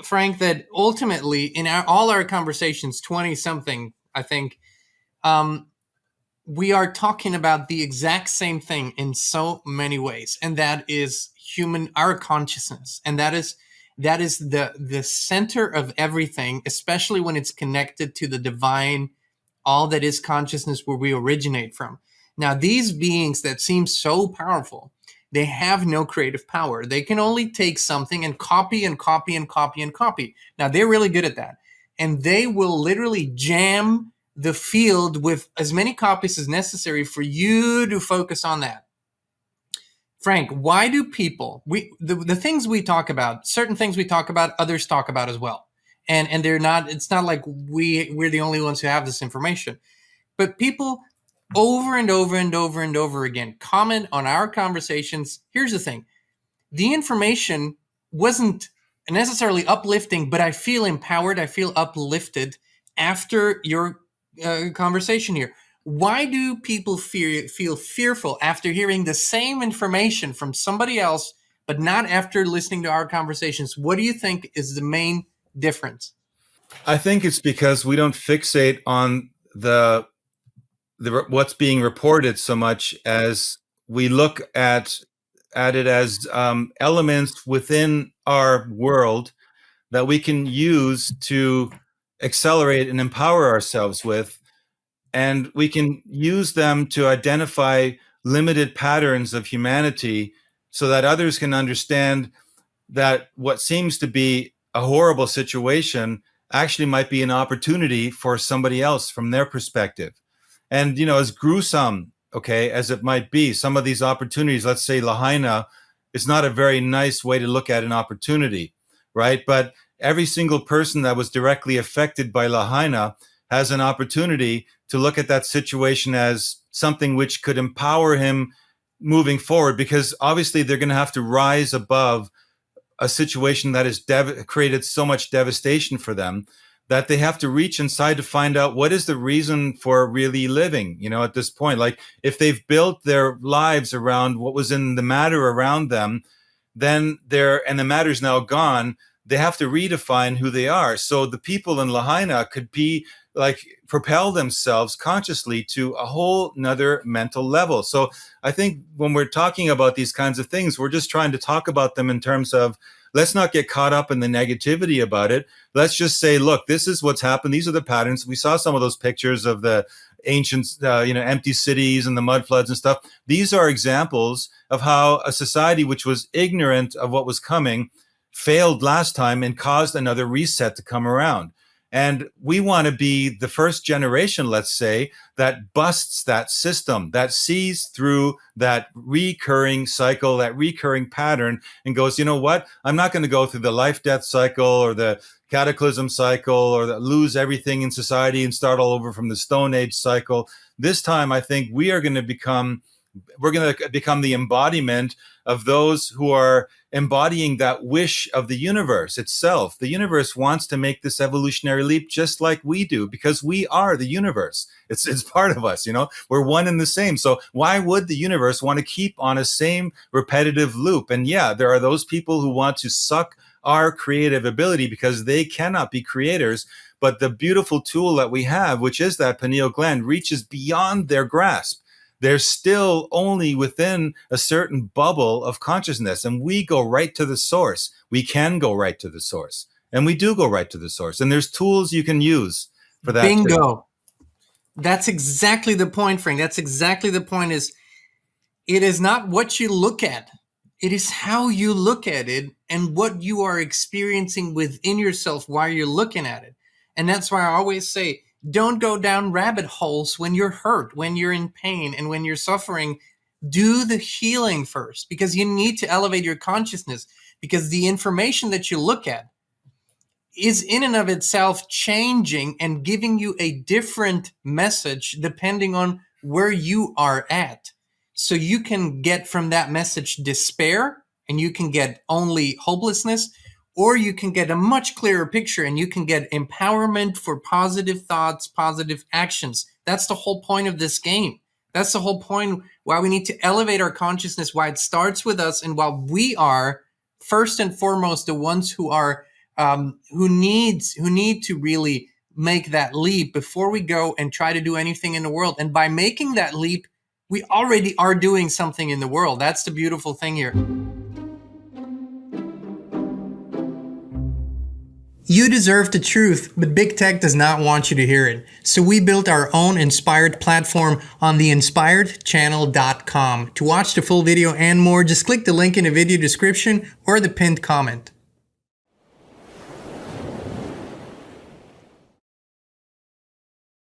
Frank, that ultimately in all our conversations, 20 something, I think, um, we are talking about the exact same thing in so many ways, and that is our consciousness, and that is the center of everything, especially when it's connected to the divine, all that is consciousness, where we originate from. Now, these beings that seem so powerful, they have no creative power. They can only take something and copy and copy and copy and copy. Now, they're really good at that, and they will literally jam the field with as many copies as necessary for you to focus on that. Frank, why do people, the things we talk about, certain things we talk about, others talk about as well. And they're not, it's not like we're the only ones who have this information. But people over and over and over and over again comment on our conversations. Here's the thing. The information wasn't necessarily uplifting, but I feel empowered. I feel uplifted after your conversation here. Why do people feel fearful after hearing the same information from somebody else, but not after listening to our conversations? What do you think is the main difference? I think it's because we don't fixate on the what's being reported so much as we look at it as elements within our world that we can use to accelerate and empower ourselves with. And we can use them to identify limited patterns of humanity so that others can understand that what seems to be a horrible situation actually might be an opportunity for somebody else from their perspective. And, as gruesome, okay, as it might be, some of these opportunities, let's say Lahaina, is not a very nice way to look at an opportunity, right? But every single person that was directly affected by Lahaina has an opportunity to look at that situation as something which could empower him moving forward, because obviously they're going to have to rise above a situation that has created so much devastation for them that they have to reach inside to find out what is the reason for really living, at this point. Like, if they've built their lives around what was in the matter around them, then and the matter's now gone, they have to redefine who they are. So the people in Lahaina could be propel themselves consciously to a whole nother mental level. So I think when we're talking about these kinds of things, we're just trying to talk about them in terms of, let's not get caught up in the negativity about it. Let's just say, look, this is what's happened. These are the patterns. We saw some of those pictures of the ancient, empty cities and the mud floods and stuff. These are examples of how a society which was ignorant of what was coming failed last time and caused another reset to come around. And we want to be the first generation, let's say, that busts that system, that sees through that recurring cycle, that recurring pattern, and goes, you know what? I'm not going to go through the life-death cycle or the cataclysm cycle or lose everything in society and start all over from the Stone Age cycle. This time, I think we're going to become the embodiment of those who are embodying that wish of the universe itself. The universe wants to make this evolutionary leap just like we do, because we are the universe. It's part of us, we're one and the same. So why would the universe want to keep on a same repetitive loop? And yeah, there are those people who want to suck our creative ability because they cannot be creators. But the beautiful tool that we have, which is that pineal gland, reaches beyond their grasp. They're still only within a certain bubble of consciousness, and we go right to the source. We can go right to the source, and we do go right to the source. And there's tools you can use for that. Bingo. That's exactly the point, Frank. That's exactly the point. It is not what you look at. It is how you look at it and what you are experiencing within yourself while you're looking at it. And that's why I always say, don't go down rabbit holes when you're hurt, when you're in pain, and when you're suffering. Do the healing first, because you need to elevate your consciousness, because the information that you look at is in and of itself changing and giving you a different message depending on where you are at. So you can get from that message despair, and you can get only hopelessness, or you can get a much clearer picture and you can get empowerment for positive thoughts, positive actions. That's the whole point of this game. That's the whole point why we need to elevate our consciousness, why it starts with us, and while we are first and foremost the ones who are who need to really make that leap before we go and try to do anything in the world. And by making that leap, we already are doing something in the world. That's the beautiful thing here. You deserve the truth, but big tech does not want you to hear it. So we built our own Inspired platform on the inspiredchannel.com. To watch the full video and more, just click the link in the video description or the pinned comment.